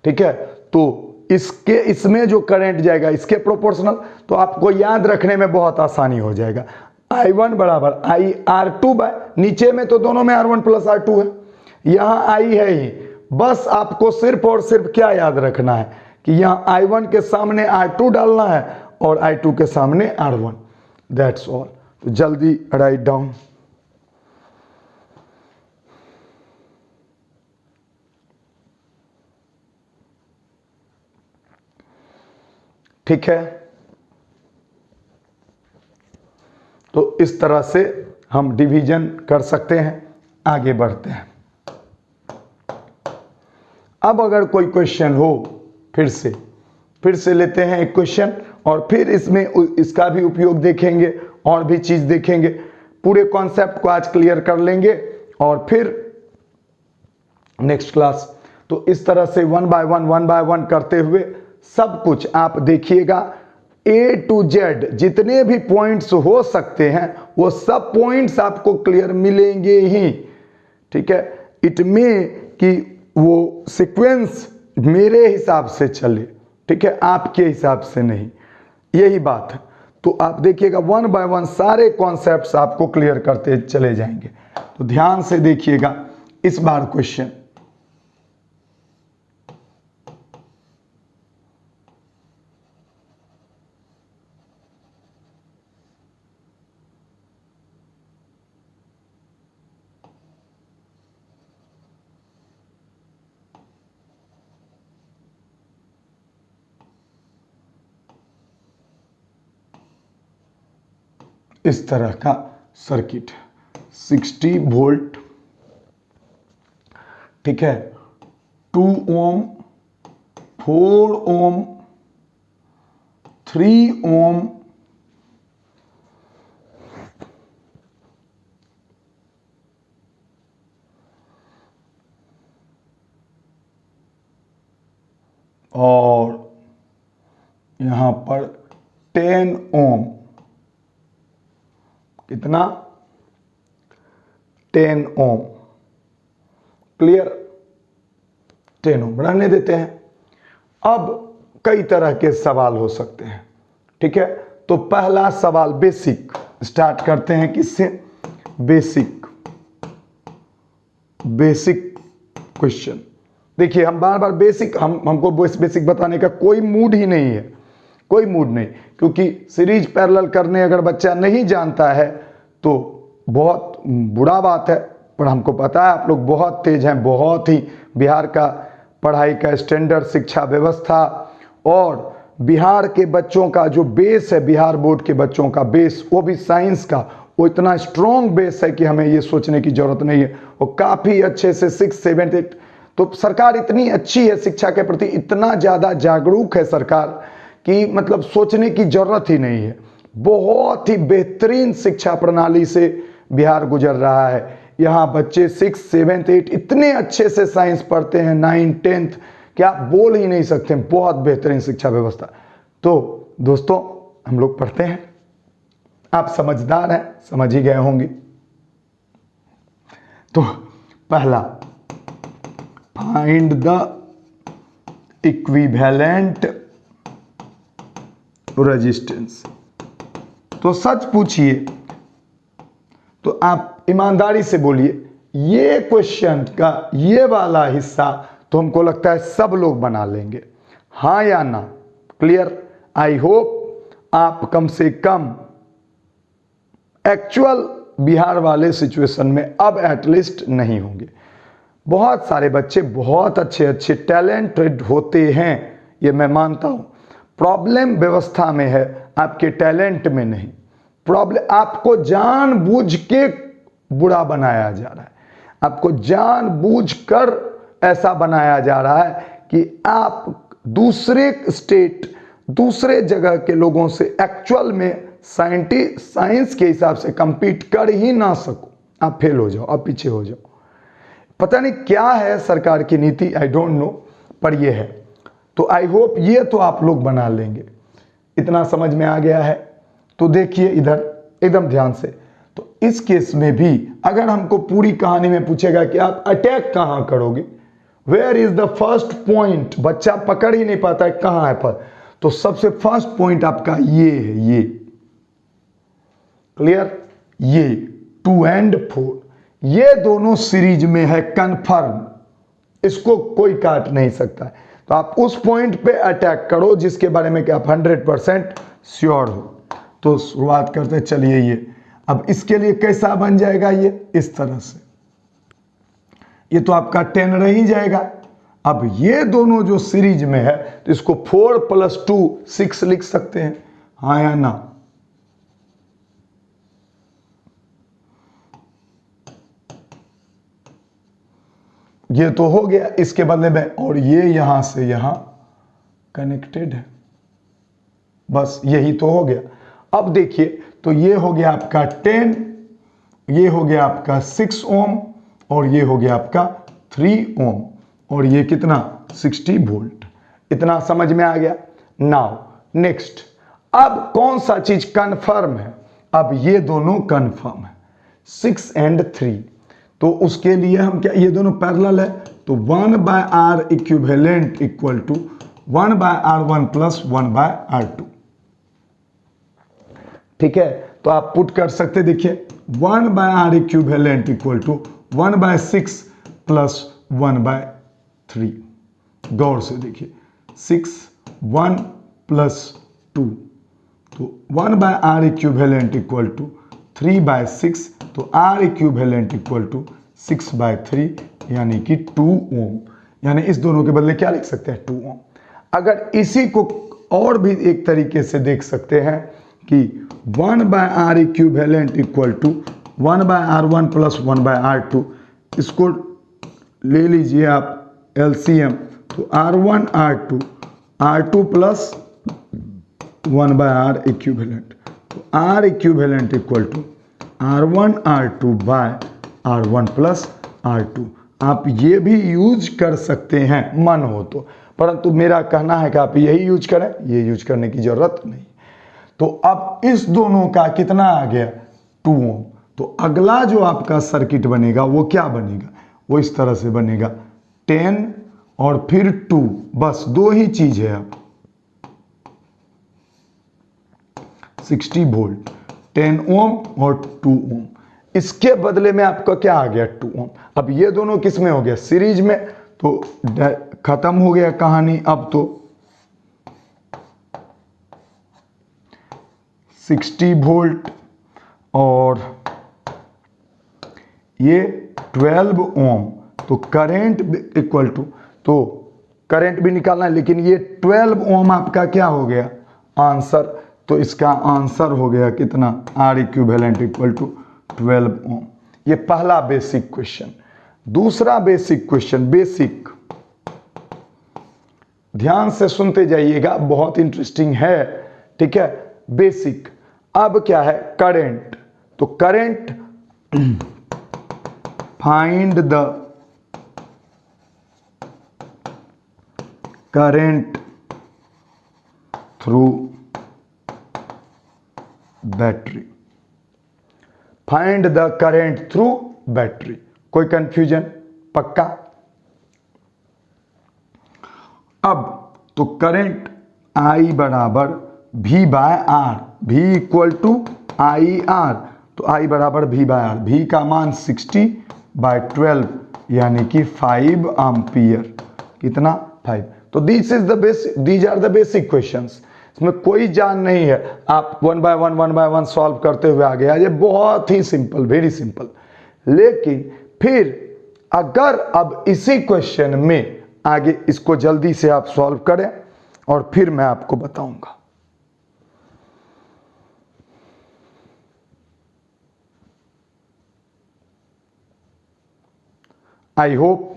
ठीक है, तो इसमें जो करंट जाएगा इसके प्रोपोर्शनल, तो आपको याद रखने में बहुत आसानी हो जाएगा। I1 बराबर IR2 बाय, नीचे में तो दोनों में R1 प्लस R2 है, यहाँ I है ही, बस आपको सिर्फ और सिर्फ क्या याद रखना है कि यहाँ I1 के सामने R2 डालना है और I2 के सामने R1, दैट्स ऑल। तो जल्दी राइट डाउन। ठीक है, तो इस तरह से हम डिवीजन कर सकते हैं। आगे बढ़ते हैं। अब अगर कोई क्वेश्चन हो, फिर से लेते हैं एक क्वेश्चन और फिर इसमें इसका भी उपयोग देखेंगे और भी चीज देखेंगे। पूरे कॉन्सेप्ट को आज क्लियर कर लेंगे और फिर नेक्स्ट क्लास। तो इस तरह से वन बाय वन करते हुए सब कुछ आप देखिएगा, A to Z जितने भी पॉइंट्स हो सकते हैं वो सब पॉइंट्स आपको क्लियर मिलेंगे ही। ठीक है, इट में कि वो सीक्वेंस मेरे हिसाब से चले, ठीक है, आपके हिसाब से नहीं, यही बात है। तो आप देखिएगा वन बाय वन सारे कॉन्सेप्ट्स आपको क्लियर करते चले जाएंगे। तो ध्यान से देखिएगा इस बार क्वेश्चन। इस तरह का सर्किट 60 वोल्ट, ठीक है, 2 ओम, 4 ओम, 3 ओम, और यहां पर 10 ओम। कितना? 10 ओम। क्लियर? 10 ओम रहने देते हैं। अब कई तरह के सवाल हो सकते हैं, ठीक है। तो पहला सवाल बेसिक, स्टार्ट करते हैं किससे? Basic question. देखिए हम बार बार बेसिक, हमको बेसिक बताने का कोई मूड ही नहीं है, कोई मूड नहीं, क्योंकि सीरीज पैरेलल करने अगर बच्चा नहीं जानता है तो बहुत बुरा बात है। पर हमको पता है आप लोग बहुत तेज हैं, बहुत ही बिहार का पढ़ाई का स्टैंडर्ड, शिक्षा व्यवस्था और बिहार के बच्चों का जो बेस है, बिहार बोर्ड के बच्चों का बेस, वो भी साइंस का, वो इतना स्ट्रॉन्ग बेस है कि हमें ये सोचने की जरूरत नहीं है। वो काफ़ी अच्छे से 6, 7, 8, तो सरकार इतनी अच्छी है शिक्षा के प्रति, इतना ज़्यादा जागरूक है सरकार कि मतलब सोचने की जरूरत ही नहीं है। बहुत ही बेहतरीन शिक्षा प्रणाली से बिहार गुजर रहा है। यहाँ बच्चे 6, 7, 8 इतने अच्छे से साइंस पढ़ते हैं, 9, 10th कि आप बोल ही नहीं सकते, बहुत बेहतरीन शिक्षा व्यवस्था। तो दोस्तों हम लोग पढ़ते हैं, आप समझदार हैं, समझ ही गए होंगे। तो पहला, फाइंड द इक्विवेलेंट रेजिस्टेंस। तो सच पूछिए, तो आप ईमानदारी से बोलिए, ये क्वेश्चन का ये वाला हिस्सा तो हमको लगता है सब लोग बना लेंगे, हाँ या ना? क्लियर? आई होप आप कम से कम एक्चुअल बिहार वाले सिचुएशन में अब एटलीस्ट नहीं होंगे। बहुत सारे बच्चे बहुत अच्छे टैलेंटेड होते हैं, ये मैं मानता हूं। प्रॉब्लम व्यवस्था में है, आपके टैलेंट में नहीं। प्रॉब्लम आपको जानबूझ के बुरा बनाया जा रहा है, आपको जानबूझकर ऐसा बनाया जा रहा है कि आप दूसरे स्टेट, दूसरे जगह के लोगों से एक्चुअल में साइंस के हिसाब से compete कर ही ना सको, आप फेल हो जाओ, आप पीछे हो जाओ। पता नहीं क्या है सरकार की नीति, आई डोंट नो, पर ये है। तो आई होप ये तो आप लोग बना लेंगे। इतना समझ में आ गया है? तो देखिए इधर एकदम ध्यान से। तो इस केस में भी अगर हमको पूरी कहानी में पूछेगा कि आप अटैक कहां करोगे, where is the first point, बच्चा पकड़ ही नहीं पाता है कहां है पर, तो सबसे फर्स्ट पॉइंट आपका ये है, ये क्लियर, ये 2 and 4, ये दोनों सीरीज में है कंफर्म, इसको कोई काट नहीं सकता है। तो आप उस पॉइंट पे अटैक करो जिसके बारे में कि आप 100% श्योर हो। तो शुरुआत करते चलिए। ये अब इसके लिए कैसा बन जाएगा, ये इस तरह से, ये तो आपका 10 रह ही जाएगा। अब ये दोनों जो सीरीज में है तो इसको 4 + 2 6 लिख सकते हैं, हाँ या ना? ये तो हो गया इसके बदले में, और ये यहां से यहां कनेक्टेड है, बस यही तो हो गया। अब देखिए, तो ये हो गया आपका 10, ये हो गया आपका 6 ओम, और ये हो गया आपका 3 ओम, और ये कितना 60 वोल्ट। इतना समझ में आ गया? नाउ नेक्स्ट, अब कौन सा चीज कंफर्म है? अब ये दोनों कंफर्म है, 6 and 3। तो उसके लिए हम क्या, ये दोनों पैरेलल है, तो 1/R equivalent equal to 1/R1 + 1/R2। ठीक है, तो आप पुट कर सकते, देखिए 1/R इक्विवेलेंट इक्वल टू 1/6 + 1/3। गौर से देखिए, 6 1 + 2, तो 1/R इक्विवेलेंट इक्वल टू 3/6, तो R इक्विवेलेंट इक्वल टू 6/3, यानी कि 2 ओम। यानी इस दोनों के बदले क्या लिख सकते हैं, 2 ओम। अगर इसी को और भी एक तरीके से देख सकते हैं कि 1/R equivalent equal to 1/R1 + 1/R2, इसको ले लीजिए आप LCM, तो R1 R2 R2 + 1/R equivalent, तो R equivalent equal to R1 R2 / R1 + R2। आप ये भी यूज कर सकते हैं मन हो तो, परंतु मेरा कहना है कि आप यही यूज करें, ये यूज करने की जरूरत नहीं। तो अब इस दोनों का कितना आ गया, 2 ओम। तो अगला जो आपका सर्किट बनेगा वो क्या बनेगा, वो इस तरह से बनेगा, 10 और फिर 2, बस 2 ही चीज है अब, 60 वोल्ट, 10 ओम और 2 ओम। इसके बदले में आपका क्या आ गया, 2 ओम। अब ये दोनों किस में हो गया, सीरीज में, तो खत्म हो गया कहानी। अब तो 60 वोल्ट और ये 12 ओम, तो करंट इक्वल टू, तो करंट भी निकालना है, लेकिन ये 12 ओम आपका क्या हो गया, आंसर। तो इसका आंसर हो गया कितना, R इक्विवेलेंट इक्वल टू 12 ओम। ये पहला बेसिक क्वेश्चन। दूसरा बेसिक क्वेश्चन, बेसिक, ध्यान से सुनते जाइएगा, बहुत इंटरेस्टिंग है, ठीक है। बेसिक, अब क्या है, करंट, तो current, find the current through battery, find the current through battery. कोई कंफ्यूजन, पक्का? अब तो करंट I बराबर V/R, V equal to IR, तो I बराबर V/R, V का मान 60/12 यानी कि 5 एम्पियर, कितना, 5। तो this is the basic, these are the basic questions. इसमें कोई जान नहीं है, आप 1 by 1 सॉल्व करते हुए आ गया, ये बहुत ही सिंपल, वेरी सिंपल। लेकिन फिर अगर अब इसी क्वेश्चन में आगे इसको जल्दी से आप सॉल्व करें और फिर मैं आपको बताऊंगा। आई होप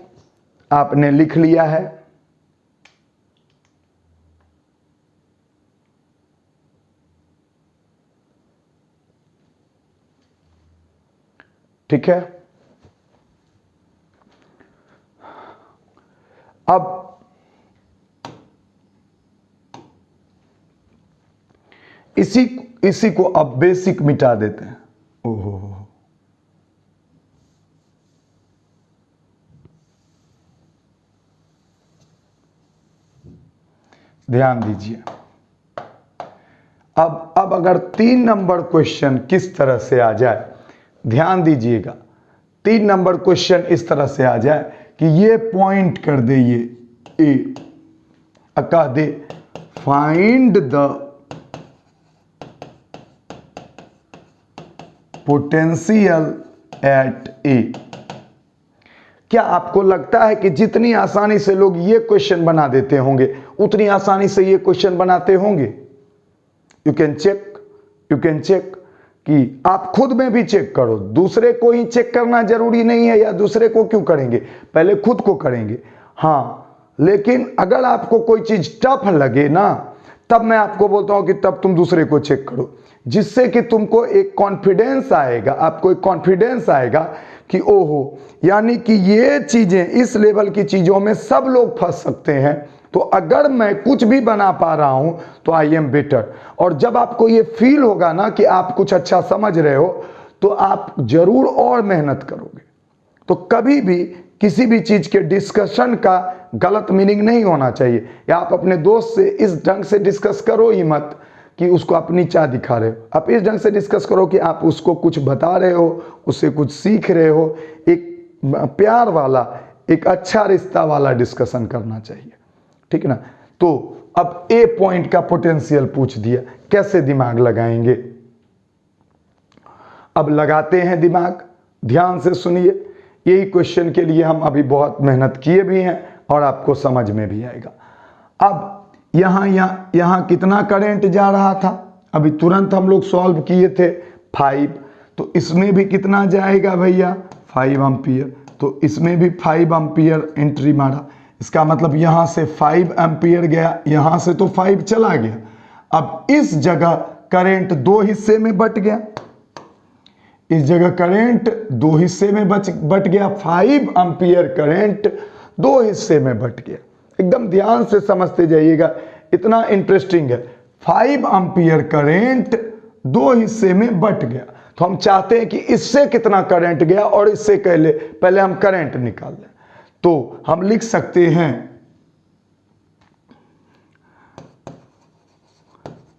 आपने लिख लिया है। ठीक है। अब इसी को अब बेसिक मिटा देते हैं। ओहो, ध्यान दीजिए। अब अगर 3 नंबर क्वेश्चन किस तरह से आ जाए, ध्यान दीजिएगा। 3 नंबर क्वेश्चन इस तरह से आ जाए कि ये पॉइंट कर दे, ये ए कह दे find the potential at A. क्या आपको लगता है कि जितनी आसानी से लोग ये क्वेश्चन बना देते होंगे उतनी आसानी से ये क्वेश्चन बनाते होंगे? यू कैन चेक कि आप खुद में भी चेक करो। दूसरे को ही चेक करना जरूरी नहीं है, या दूसरे को क्यों करेंगे, पहले खुद को करेंगे। हाँ, लेकिन अगर आपको कोई चीज टफ लगे ना, तब मैं आपको बोलता हूं कि तब तुम दूसरे को चेक करो, जिससे कि तुमको एक कॉन्फिडेंस आएगा, आपको एक कॉन्फिडेंस आएगा कि ओहो, यानी कि ये चीजें, इस लेवल की चीजों में सब लोग फंस सकते हैं, तो अगर मैं कुछ भी बना पा रहा हूं तो आई एम बेटर। और जब आपको ये फील होगा ना कि आप कुछ अच्छा समझ रहे हो, तो आप जरूर और मेहनत करोगे। तो कभी भी किसी भी चीज के डिस्कशन का गलत मीनिंग नहीं होना चाहिए, या आप अपने दोस्त से इस ढंग से डिस्कस करो ही मत कि उसको अपनी चाह दिखा रहे हो। आप इस ढंग से डिस्कस करो कि आप उसको कुछ बता रहे हो, उससे कुछ सीख रहे हो। एक प्यार वाला, एक अच्छा रिश्ता वाला डिस्कशन करना चाहिए, ठीक ना। तो अब ए पॉइंट का पोटेंशियल पूछ दिया, कैसे दिमाग लगाएंगे? अब लगाते हैं दिमाग, ध्यान से सुनिए। यही क्वेश्चन के लिए हम अभी बहुत मेहनत किए भी हैं और आपको समझ में भी आएगा। अब यहां कितना करंट जा रहा था, अभी तुरंत हम लोग सॉल्व किए थे 5, तो इसमें भी कितना जाएगा भैया 5 एम्पियर। तो इसमें भी 5 एम्पियर एंट्री मारा, इसका मतलब यहां से 5 एम्पियर गया, यहां से तो 5 चला गया। अब इस जगह करंट 2 हिस्से में बट गया, इस जगह करंट 2 हिस्से में बट गया, 5 एम्पियर करंट 2 हिस्से में बट गया। एकदम ध्यान से समझते जाइएगा, इतना इंटरेस्टिंग है। 5 एम्पियर करंट 2 हिस्से में बट गया, तो हम चाहते हैं कि इससे कितना करंट गया और इससे पहले हम करंट निकाल लें। तो हम लिख सकते हैं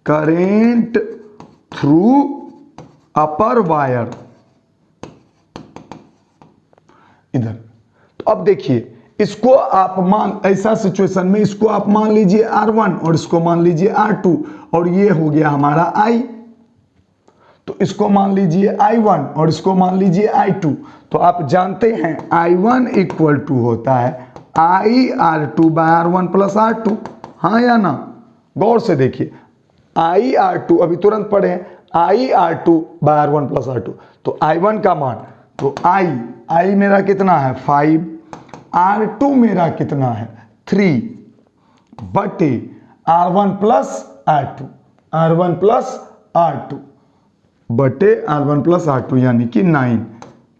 करंट थ्रू अपर वायर, इधर। तो अब देखिए, इसको आप ऐसा सिचुएशन में इसको आप मान लीजिए R1 और इसको मान लीजिए R2, और ये हो गया हमारा I। तो इसको मान लीजिए I1 और इसको मान लीजिए I2। तो आप जानते हैं I1 इक्वल टू होता है IR2 bye R1 plus R2, हाँ या ना? गौर से देखिए, IR2 अभी तुरंत पढ़े हैं, IR2 bye R1 plus R2। तो I1 का मान, तो I मेरा कितना है 5, R2 मेरा कितना है 3 बटे R1 plus R2, R1 plus R2 बटे R1 प्लस R2, यानी कि 9,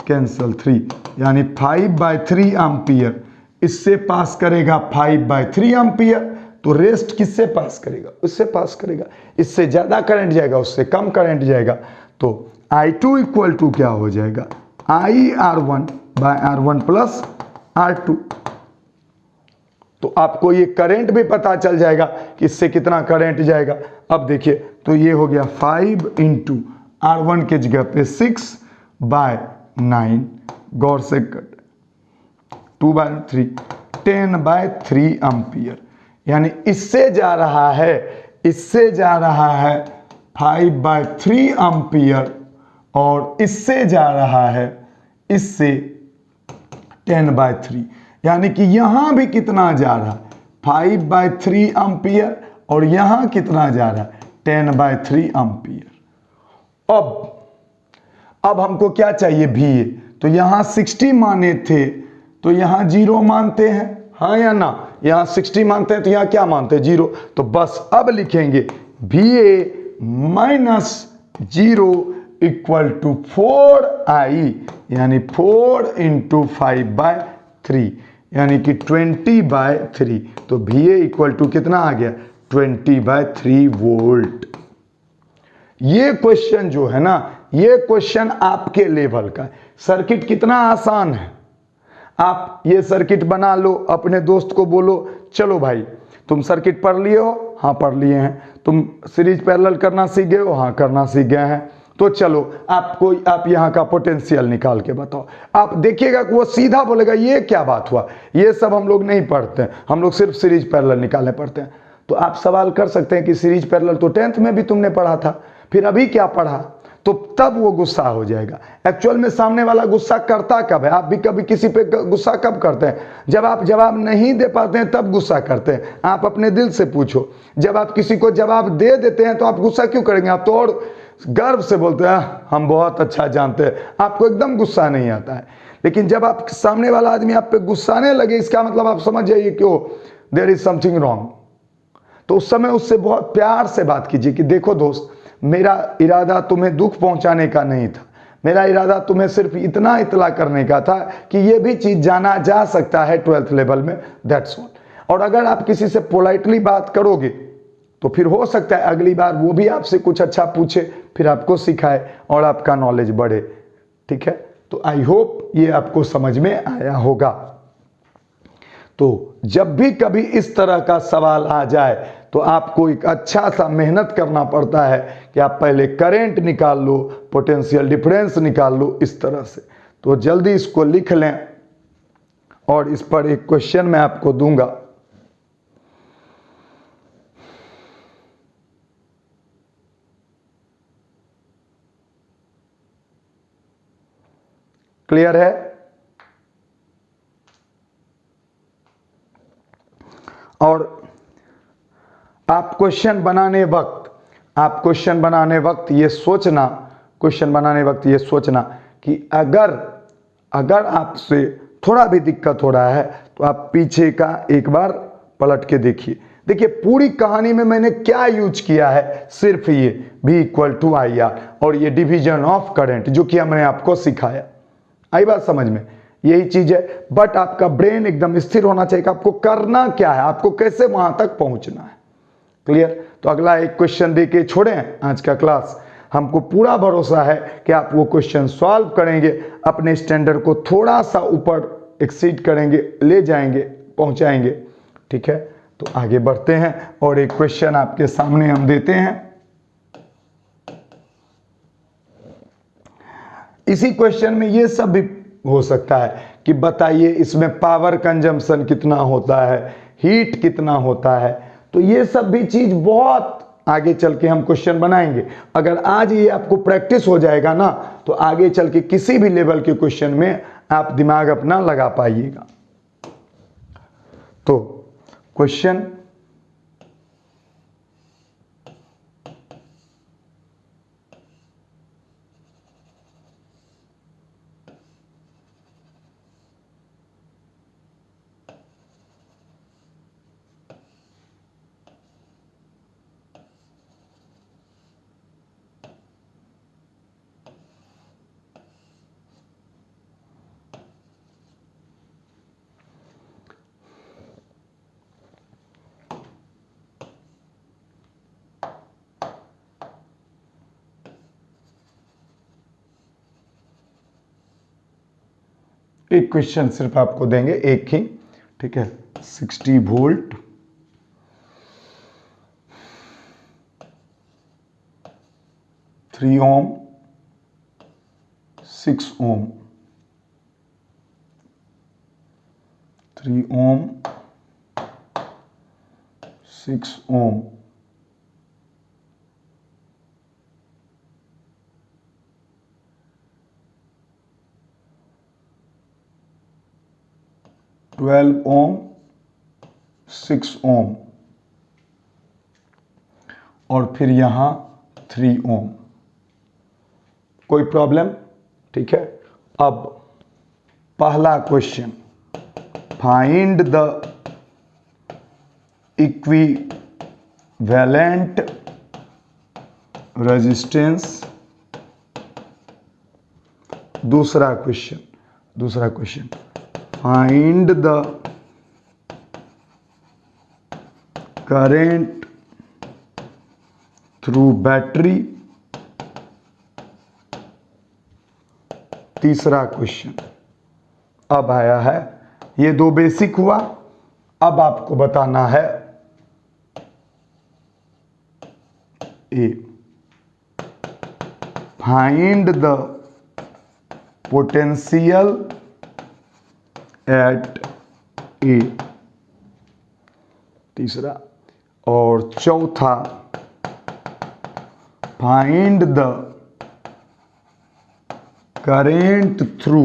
कैंसल 3, यानी 5/3 एम्पियर इससे पास करेगा, 5/3 एम्पियर। तो रेस्ट किससे पास करेगा? उससे पास करेगा। इससे ज्यादा करंट जाएगा, उससे कम करंट जाएगा। तो I2 इक्वल टू क्या हो जाएगा IR1 bye R1 plus R2। तो आपको ये करंट भी पता चल जाएगा कि इससे कितना करंट जाएगा। अब देखिए, तो ये हो गया 5 इंटू R1 के जगह पे 6/9, गौर से 2/3, 10/3 एम्पियर। यानी इससे जा रहा है 5/3 एम्पियर, और इससे जा रहा है इससे 10/3, यानी कि यहां भी कितना जा रहा है 5/3 एम्पियर, और यहां कितना जा रहा है 10/3 एम्पियर। अब हमको क्या चाहिए VA। तो यहां 60 माने थे, तो यहां 0 मानते हैं, हाँ या ना? यहां 60 मानते हैं तो यहां क्या मानते हैं 0। तो बस अब लिखेंगे VA minus 0 equal to 4i, यानी 4 इंटू 5/3, यानी कि 20/3। तो VA इक्वल टू कितना आ गया? 20/3 वोल्ट। ये क्वेश्चन जो है ना, ये क्वेश्चन आपके लेवल का है। सर्किट कितना आसान है। आप ये सर्किट बना लो, अपने दोस्त को बोलो, चलो भाई तुम सर्किट पढ़ लिए हो? हाँ पढ़ लिए हैं। तुम सीरीज पैरेलल करना सीख गए हो? हाँ करना सीख गए हैं। तो चलो आप यहाँ का पोटेंशियल निकाल के बताओ। आप देखिएगा कि वो सीधा बोलेगा ये क्या बात हुआ, ये सब हम लोग नहीं पढ़ते हैं, हम लोग सिर्फ सीरीज पैरेलल निकालने पढ़ते हैं। तो आप सवाल कर सकते हैं कि सीरीज पैरेलल तो 10th में भी तुमने पढ़ा था, फिर अभी क्या पढ़ा? तो तब वो गुस्सा हो जाएगा। एक्चुअल में सामने वाला गुस्सा करता कब है? आप भी कभी किसी पे गुस्सा कब करते हैं? जब आप जवाब नहीं दे पाते हैं तब गुस्सा करते हैं। आप अपने दिल से पूछो, जब आप किसी को जवाब दे देते हैं तो आप गुस्सा क्यों करेंगे? आप तो और गर्व से बोलते हैं हम बहुत अच्छा जानते हैं, आपको एकदम गुस्सा नहीं आता है। लेकिन जब आप सामने वाला आदमी आप पे गुस्साने लगे, इसका मतलब आप समझ जाइए कि देयर इज समथिंग रॉन्ग। तो उस समय उससे बहुत प्यार से बात कीजिए कि देखो दोस्त, मेरा इरादा तुम्हें दुख पहुंचाने का नहीं था, मेरा इरादा तुम्हें सिर्फ इतना इतला करने का था कि ये भी चीज जाना जा सकता है 12th लेवल में, दैट्स ऑल। और अगर आप किसी से पोलाइटली बात करोगे तो फिर हो सकता है अगली बार वो भी आपसे कुछ अच्छा पूछे, फिर आपको सिखाए और आपका नॉलेज बढ़े। ठीक है, तो आई होप ये आपको समझ में आया होगा। तो जब भी कभी इस तरह का सवाल आ जाए तो आपको एक अच्छा सा मेहनत करना पड़ता है कि आप पहले करंट निकाल लो, पोटेंशियल डिफरेंस निकाल लो, इस तरह से। तो जल्दी इसको लिख लें और इस पर एक क्वेश्चन मैं आपको दूंगा। क्लियर है? और आप क्वेश्चन बनाने वक्त ये सोचना कि अगर आपसे थोड़ा भी दिक्कत हो रहा है तो आप पीछे का एक बार पलट के देखिए। देखिए पूरी कहानी में मैंने क्या यूज किया है, सिर्फ ये V इक्वल टू IR और ये डिवीजन ऑफ करंट जो कि हमने आपको सिखाया। आई बात समझ में? यही चीज है। बट आपका ब्रेन एकदम स्थिर होना चाहिए कि आपको करना क्या है, आपको कैसे वहां तक पहुंचना है। क्लियर? तो अगला एक क्वेश्चन दे के छोड़ें आज का क्लास। हमको पूरा भरोसा है कि आप वो क्वेश्चन सॉल्व करेंगे, अपने स्टैंडर्ड को थोड़ा सा ऊपर एक्सीड करेंगे, ले जाएंगे, पहुंचाएंगे। ठीक है, तो आगे बढ़ते हैं और एक क्वेश्चन आपके सामने हम देते हैं। इसी क्वेश्चन में ये सब भी हो सकता है कि बताइए इसमें पावर कंजम्पशन कितना होता है, हीट कितना होता है। तो ये सब भी चीज बहुत आगे चल के हम क्वेश्चन बनाएंगे। अगर आज ये आपको प्रैक्टिस हो जाएगा ना तो आगे चल के किसी भी लेवल के क्वेश्चन में आप दिमाग अपना लगा पाइएगा। तो क्वेश्चन एक क्वेश्चन सिर्फ आपको देंगे, एक ही। ठीक है, 60 वोल्ट 3 ओम 6 ओम 3 ओम 6 ओम 12 ओम 6 ओम और फिर यहां 3 ओम। कोई प्रॉब्लम? ठीक है, अब पहला question, find the equivalent resistance दूसरा question, find the current through battery. तीसरा क्वेश्चन अब आया है, ये दो बेसिक हुआ। अब आपको बताना है ए, फाइंड द पोटेंशियल एट ए। तीसरा और चौथा, find the current through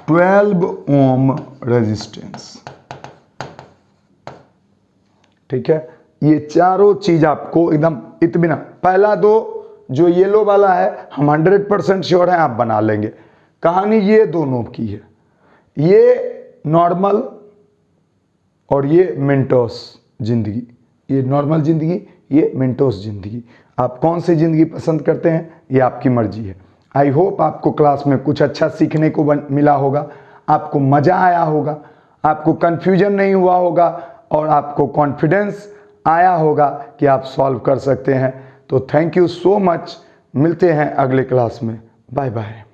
12 ohm resistance. ठीक है, ये चारों चीज आपको एकदम इत्मीनान, पहला दो जो येलो वाला है हम 100% श्योर हैं आप बना लेंगे। कहानी ये दोनों की है, ये नॉर्मल और ये मेंटोस जिंदगी, ये नॉर्मल जिंदगी, ये मेंटोस जिंदगी। आप कौन सी जिंदगी पसंद करते हैं ये आपकी मर्जी है। आई होप आपको क्लास में कुछ अच्छा सीखने को मिला होगा, आपको मज़ा आया होगा, आपको कन्फ्यूजन नहीं हुआ होगा और आपको कॉन्फिडेंस आया होगा कि आप सॉल्व कर सकते हैं। तो थैंक यू सो मच, मिलते हैं अगले क्लास में, बाय बाय।